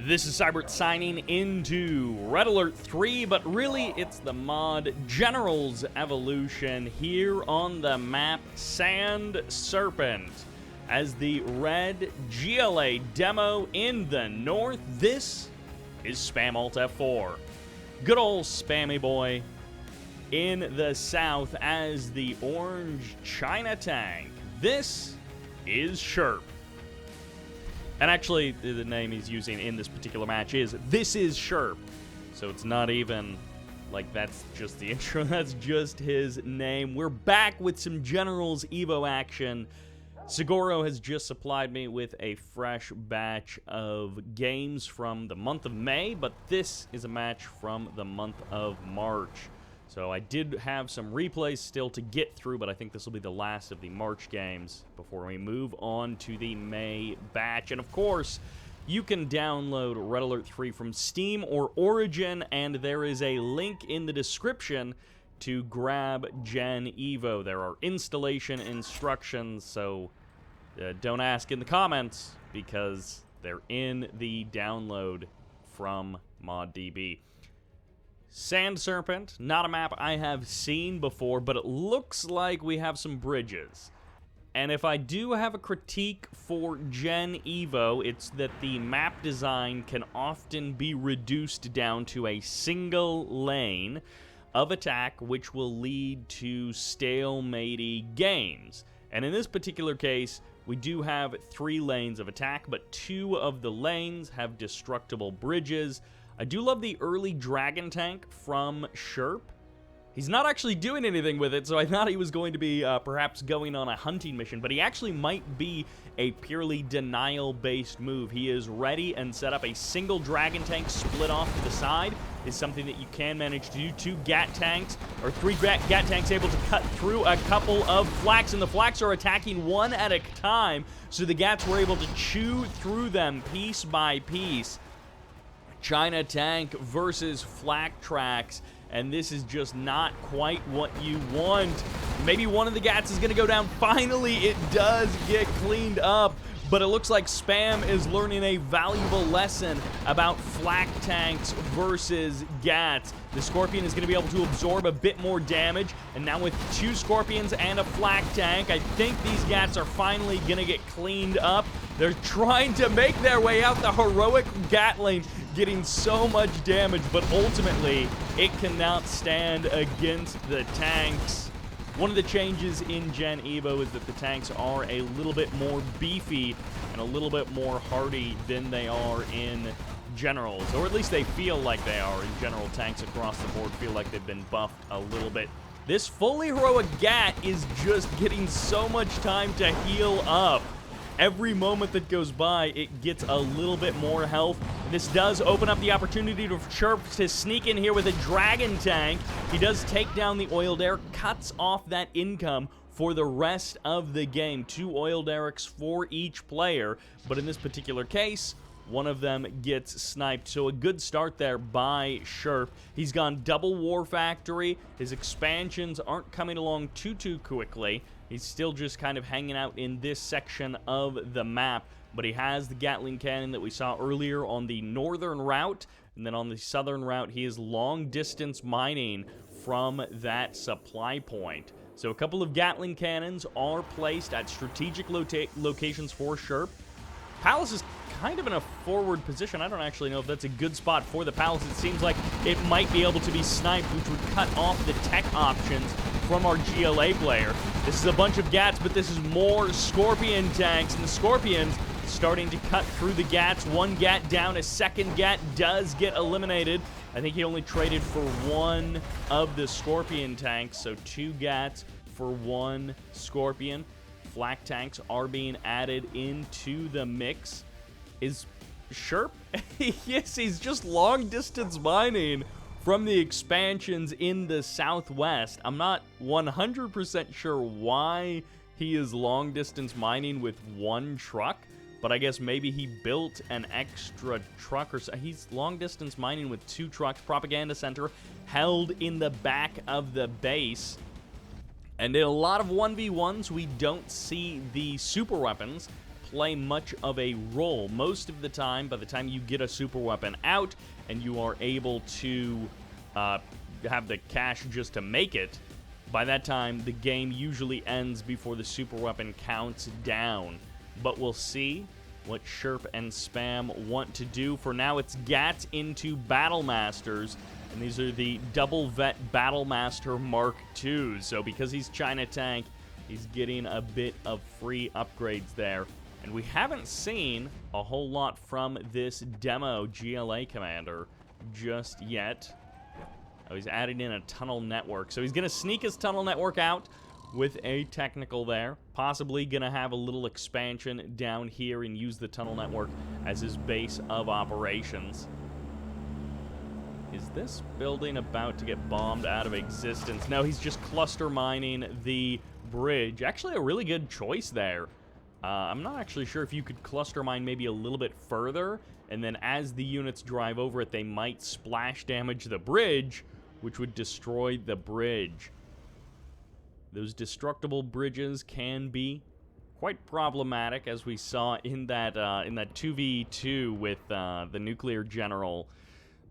This is Cybert signing into Red Alert 3, but really it's the mod General's Evolution here on the map Sand Serpent. As the red GLA demo in the north, this is SpamAltF4. Good old spammy boy in the south as the orange China tank. This is Sherp. And actually, the name he's using in this particular match is This is Sherp. So it's not even like that's just the intro, that's just his name. We're back with some Generals Evo action. Seguro has just supplied me with a fresh batch of games from the month of May, but this is a match from the month of March. So I did have some replays still to get through, but I think this will be the last of the March games before we move on to the May batch. And of course, you can download Red Alert 3 from Steam or Origin, and there is a link in the description to grab Gen Evo. There are installation instructions, so don't ask in the comments because they're in the download from ModDB. Sand Serpent, not a map I have seen before, but it looks like we have some bridges. And if I do have a critique for Gen Evo, it's that the map design can often be reduced down to a single lane of attack, which will lead to stalematey games. And in this particular case, we do have 3 lanes of attack, but 2 of the lanes have destructible bridges. I do love the early dragon tank from Sherp. He's not actually doing anything with it, so I thought he was going to be perhaps going on a hunting mission, but he actually might be a purely denial-based move. He is ready and set up. A single dragon tank split off to the side is something that you can manage to do. 2 GAT tanks, or 3 GAT tanks able to cut through a couple of flaks, and the flaks are attacking one at a time, so the GATs were able to chew through them piece by piece. China tank versus flak tracks, and this is just not quite what you want. Maybe one of the GATs is going to go down. Finally, it does get cleaned up, but it looks like Spam is learning a valuable lesson about flak tanks versus GATs. The Scorpion is going to be able to absorb a bit more damage, and now with 2 Scorpions and a flak tank, I think these GATs are finally going to get cleaned up. They're trying to make their way out. The heroic Gatling getting so much damage, but ultimately it cannot stand against the tanks. One of the changes in Gen Evo is that the tanks are a little bit more beefy and a little bit more hardy than they are in Generals, or at least they feel like they are in General. Tanks across the board feel like they've been buffed a little bit. This fully heroic GAT is just getting so much time to heal up. Every moment that goes by, it gets a little bit more health. This does open up the opportunity for Sherp to sneak in here with a dragon tank. He does take down the oil derrick, cuts off that income for the rest of the game. 2 oil derricks for each player, but in this particular case, one of them gets sniped. So a good start there by Sherp. He's gone double War Factory. His expansions aren't coming along too quickly. He's still just kind of hanging out in this section of the map, but he has the Gatling cannon that we saw earlier on the northern route, and then on the southern route, he is long-distance mining from that supply point. So a couple of Gatling cannons are placed at strategic locations for Sherp. Palace is kind of in a forward position. I don't actually know if that's a good spot for the Palace. It seems like it might be able to be sniped, which would cut off the tech options from our GLA player. This is a bunch of GATs, but this is more Scorpion tanks, and the Scorpions starting to cut through the GATs. 1 GAT down, a second GAT does get eliminated. I think he only traded for 1 of the Scorpion tanks, so 2 GATs for 1 Scorpion. Flak tanks are being added into the mix. Is Sherp? Yes, he's just long-distance mining from the expansions in the southwest. I'm not 100% sure why he is long-distance mining with 1 truck, but I guess maybe he built an extra truck or so. He's long-distance mining with 2 trucks, propaganda center held in the back of the base. And in a lot of 1v1s, we don't see the super weapons play much of a role. Most of the time, by the time you get a super weapon out and you are able to have the cash just to make it, by that time the game usually ends before the super weapon counts down. But we'll see what Sherp and Spam want to do. For now, it's GAT into Battle Masters, and these are the Double Vet Battle Master Mark II. So because he's China Tank, he's getting a bit of free upgrades there. And we haven't seen a whole lot from this demo GLA commander just yet. Oh, he's adding in a tunnel network. So he's going to sneak his tunnel network out with a technical there. Possibly going to have a little expansion down here and use the tunnel network as his base of operations. Is this building about to get bombed out of existence? No, he's just cluster mining the bridge. Actually, a really good choice there. I'm not actually sure if you could cluster mine maybe a little bit further, and then as the units drive over it, they might splash damage the bridge, which would destroy the bridge. Those destructible bridges can be quite problematic, as we saw in that 2v2 with the nuclear general,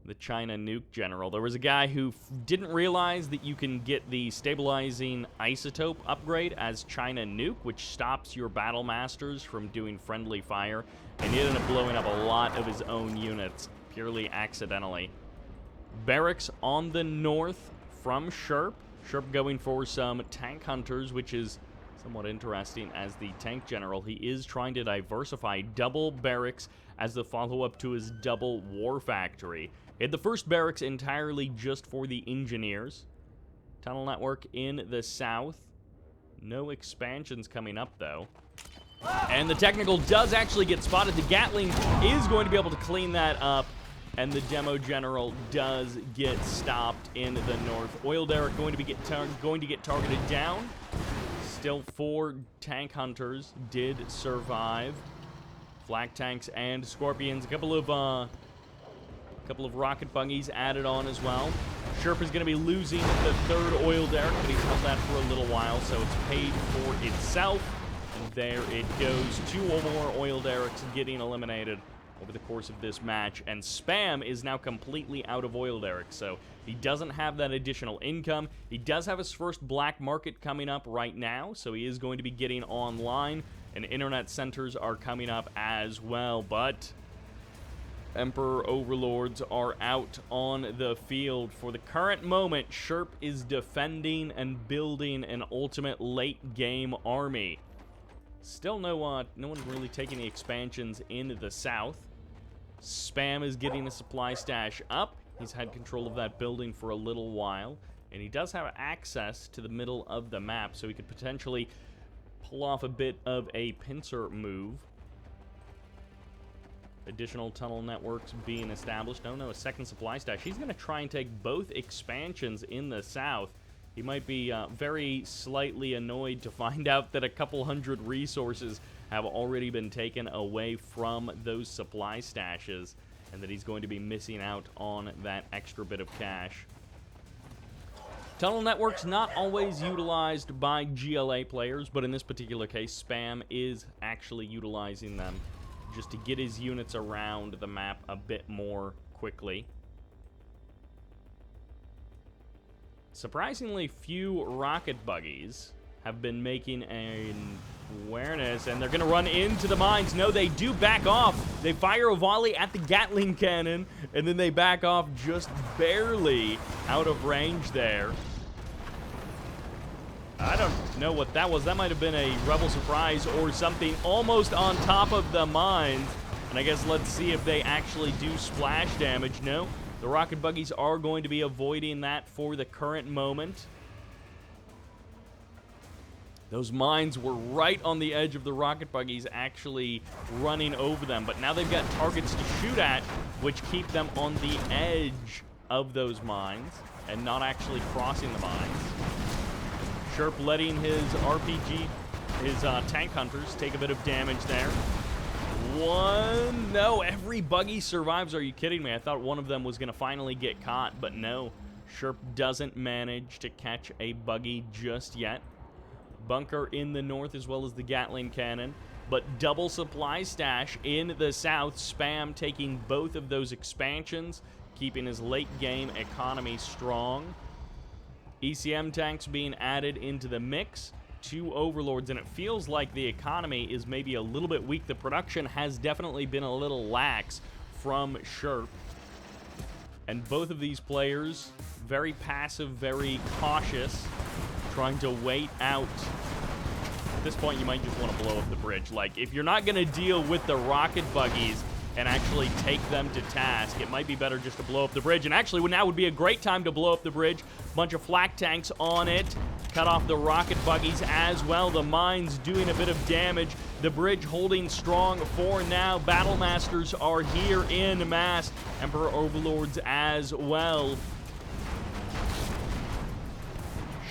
the China nuke general. There was a guy who didn't realize that you can get the stabilizing isotope upgrade as China nuke, which stops your battle masters from doing friendly fire, and he ended up blowing up a lot of his own units purely accidentally. Barracks on the north from Sherp. Sherp going for some tank hunters, which is somewhat interesting as the tank general. He is trying to diversify. Double barracks as the follow-up to his double war factory. He had the first barracks entirely just for the engineers. Tunnel network in the south. No expansions coming up, though. And the technical does actually get spotted. The Gatling is going to be able to clean that up. And the demo general does get stopped in the north. Oil derrick going to get targeted down. Still 4 tank hunters did survive. Flak tanks and scorpions. A couple of rocket buggies added on as well. Sherp is going to be losing the 3rd oil derrick, but he's held that for a little while, so it's paid for itself. And there it goes. 2 or more oil derricks getting eliminated over the course of this match, and Spam is now completely out of oil derrick, so he doesn't have that additional income. He does have his first black market coming up right now, so he is going to be getting online, and internet centers are coming up as well, but Emperor Overlords are out on the field. For the current moment, Sherp is defending and building an ultimate late-game army. Still no one really taking the expansions in the south. Spam is getting a supply stash up. He's had control of that building for a little while, and he does have access to the middle of the map, so he could potentially pull off a bit of a pincer move. Additional tunnel networks being established. No, a second supply stash. He's going to try and take both expansions in the south. He might be very slightly annoyed to find out that a couple hundred resources have already been taken away from those supply stashes, and that he's going to be missing out on that extra bit of cash. Tunnel networks not always utilized by GLA players, but in this particular case, Spam is actually utilizing them just to get his units around the map a bit more quickly. Surprisingly few rocket buggies have been making an awareness, and they're going to run into the mines. No, they do back off. They fire a volley at the Gatling cannon, and then they back off just barely out of range there. I don't know what that was. That might have been a rebel surprise or something, almost on top of the mines. And I guess let's see if they actually do splash damage. No, the rocket buggies are going to be avoiding that for the current moment. Those mines were right on the edge of the rocket buggies actually running over them, but now they've got targets to shoot at, which keep them on the edge of those mines and not actually crossing the mines. Sherp letting his RPG, his tank hunters, take a bit of damage there. One, no, every buggy survives. Are you kidding me? I thought one of them was going to finally get caught, but no. Sherp doesn't manage to catch a buggy just yet. Bunker in the north, as well as the Gatling cannon. but double supply stash in the south. Spam taking both of those expansions, keeping his late game economy strong. ECM tanks being added into the mix. 2 overlords, and it feels like the economy is maybe a little bit weak. The production has definitely been a little lax from Sherp. And both of these players, very passive, very cautious, trying to wait out. At this point, you might just want to blow up the bridge. Like, if you're not going to deal with the rocket buggies and actually take them to task, it might be better just to blow up the bridge. And actually, now would be a great time to blow up the bridge. Bunch of flak tanks on it. Cut off the rocket buggies as well. The mines doing a bit of damage. The bridge holding strong for now. Battle Masters are here in mass. Emperor Overlords as well.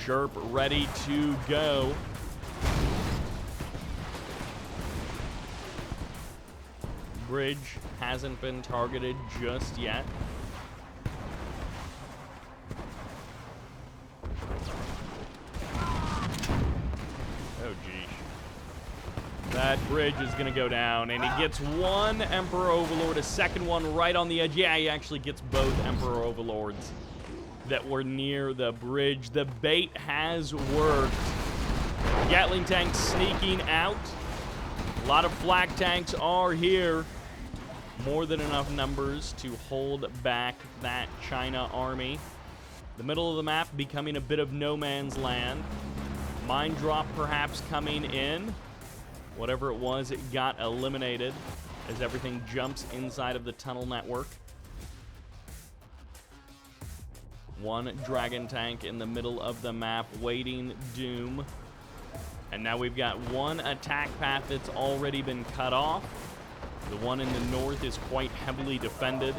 Sherp ready to go. Bridge hasn't been targeted just yet. Oh, geez. That bridge is going to go down, and he gets one Emperor Overlord, a second one right on the edge. Yeah, he actually gets both Emperor Overlords that were near the bridge. The bait has worked. Gatling tanks sneaking out. A lot of flak tanks are here. More than enough numbers to hold back that China army. The middle of the map becoming a bit of no man's land. Mine drop perhaps coming in. Whatever it was, it got eliminated as everything jumps inside of the tunnel network. One dragon tank in the middle of the map waiting doom. And now we've got one attack path that's already been cut off. The one in the north is quite heavily defended.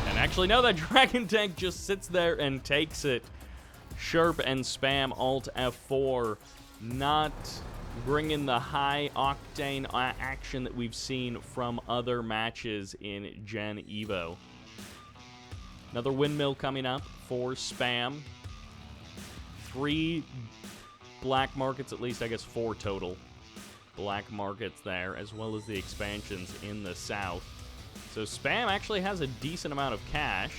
And actually, no, that dragon tank just sits there and takes it. Sherp and SpamAltF4 not bringing the high octane action that we've seen from other matches in Gen Evo. Another windmill coming up for Spam. 3 black markets, at least I guess 4 total black markets there, as well as the expansions in the south. So Spam actually has a decent amount of cash.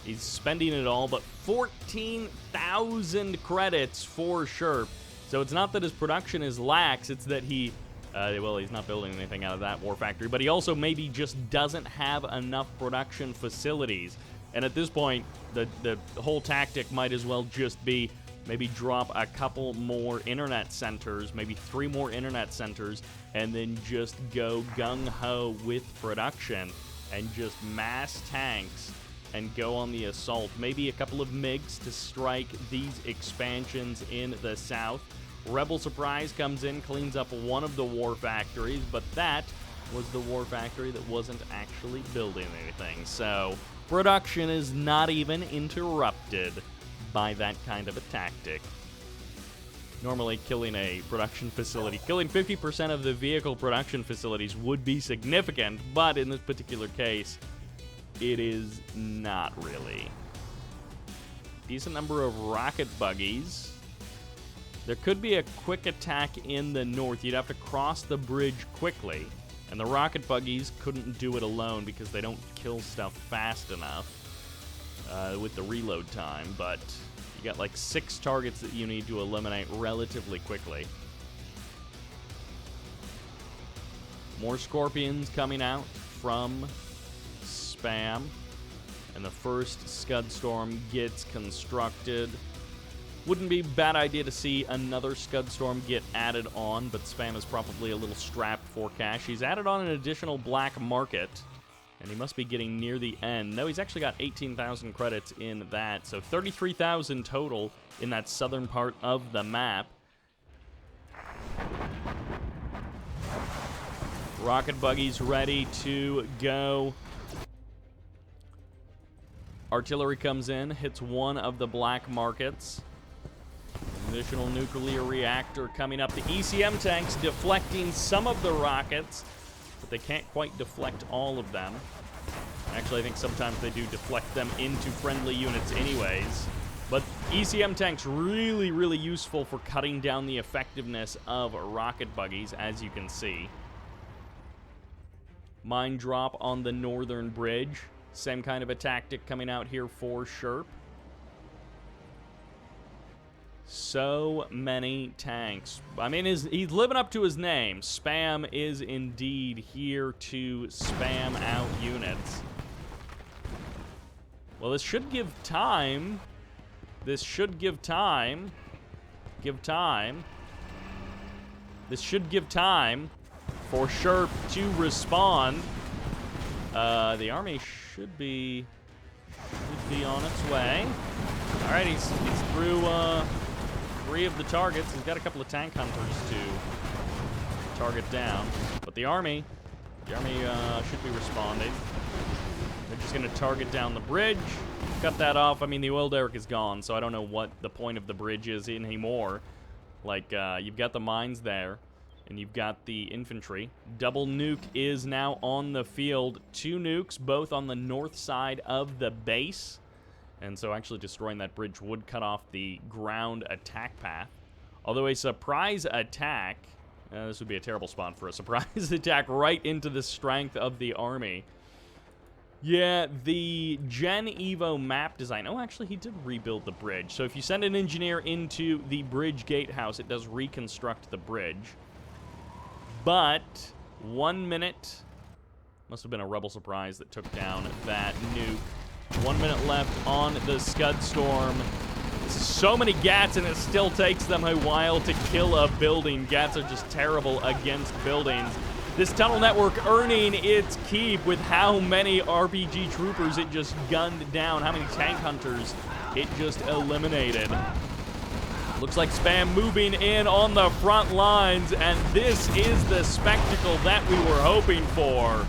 He's spending it all, but 14,000 credits for Sherp. So it's not that his production is lax, it's that he, well, he's not building anything out of that war factory, but he also maybe just doesn't have enough production facilities. And at this point, the whole tactic might as well just be maybe drop a couple more internet centers, maybe 3 more internet centers, and then just go gung-ho with production and just mass tanks and go on the assault. Maybe a couple of MiGs to strike these expansions in the south. Rebel Surprise comes in, cleans up one of the war factories, but that was the war factory that wasn't actually building anything. So production is not even interrupted by that kind of a tactic. Normally, killing a production facility, killing 50% of the vehicle production facilities would be significant, but in this particular case, it is not really. Decent number of rocket buggies. There could be a quick attack in the north. You'd have to cross the bridge quickly, and the rocket buggies couldn't do it alone because they don't kill stuff fast enough with the reload time, but you got like 6 targets that you need to eliminate relatively quickly. More Scorpions coming out from Spam, and the first Scud Storm gets constructed. Wouldn't be a bad idea to see another Scud Storm get added on, but Spam is probably a little strapped for cash. He's added on an additional black market, and he must be getting near the end. No, he's actually got 18,000 credits in that, so 33,000 total in that southern part of the map. Rocket buggies ready to go. Artillery comes in, hits one of the black markets. Additional nuclear reactor coming up. The ECM tanks deflecting some of the rockets, but they can't quite deflect all of them. Actually, I think sometimes they do deflect them into friendly units anyways. But ECM tanks really, really useful for cutting down the effectiveness of rocket buggies, as you can see. Mine drop on the northern bridge. Same kind of a tactic coming out here for Sherp. So many tanks. I mean, he's living up to his name. Spam is indeed here to spam out units. Well, this should give time. This should give time. This should give time for Sherp to respond. The army should be on its way. All right, he's through 3 of the targets. He's got a couple of tank hunters to target down, but the army should be responding. They're just going to target down the bridge, cut that off. I mean, the oil derrick is gone, so I don't know what the point of the bridge is anymore. Like, you've got the mines there, and you've got the infantry. Double nuke is now on the field. 2 nukes, both on the north side of the base. And so actually destroying that bridge would cut off the ground attack path. Although a surprise attack, this would be a terrible spot for a surprise attack right into the strength of the army. Yeah, the Gen Evo map design. Oh, actually, he did rebuild the bridge. So if you send an engineer into the bridge gatehouse, it does reconstruct the bridge. But 1 minute. Must have been a rebel surprise that took down that nuke. 1 minute left on the Scud Storm. So many Gats, and it still takes them a while to kill a building. Gats are just terrible against buildings. This tunnel network earning its keep with how many RPG troopers it just gunned down, how many tank hunters it just eliminated. Looks like Spam moving in on the front lines, and this is the spectacle that we were hoping for.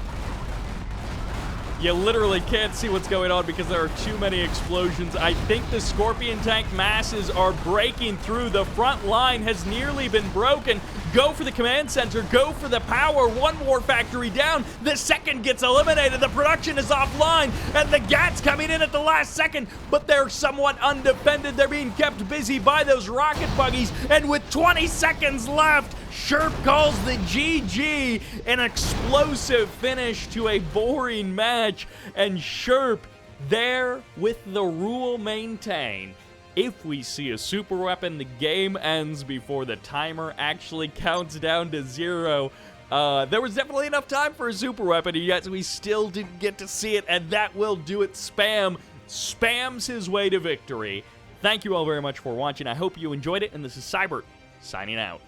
You literally can't see what's going on because there are too many explosions. I think the Scorpion tank masses are breaking through. The front line has nearly been broken. Go for the command center. Go for the power. 1 war factory down. The second gets eliminated. The production is offline. And the Gats coming in at the last second. But they're somewhat undefended. They're being kept busy by those rocket buggies. And with 20 seconds left, Sherp calls the GG, an explosive finish to a boring match, and Sherp there with the rule maintained. If we see a super weapon, the game ends before the timer actually counts down to 0. There was definitely enough time for a super weapon, yet we still didn't get to see it, and that will do it. Spam spams his way to victory. Thank you all very much for watching. I hope you enjoyed it, and this is Cybert signing out.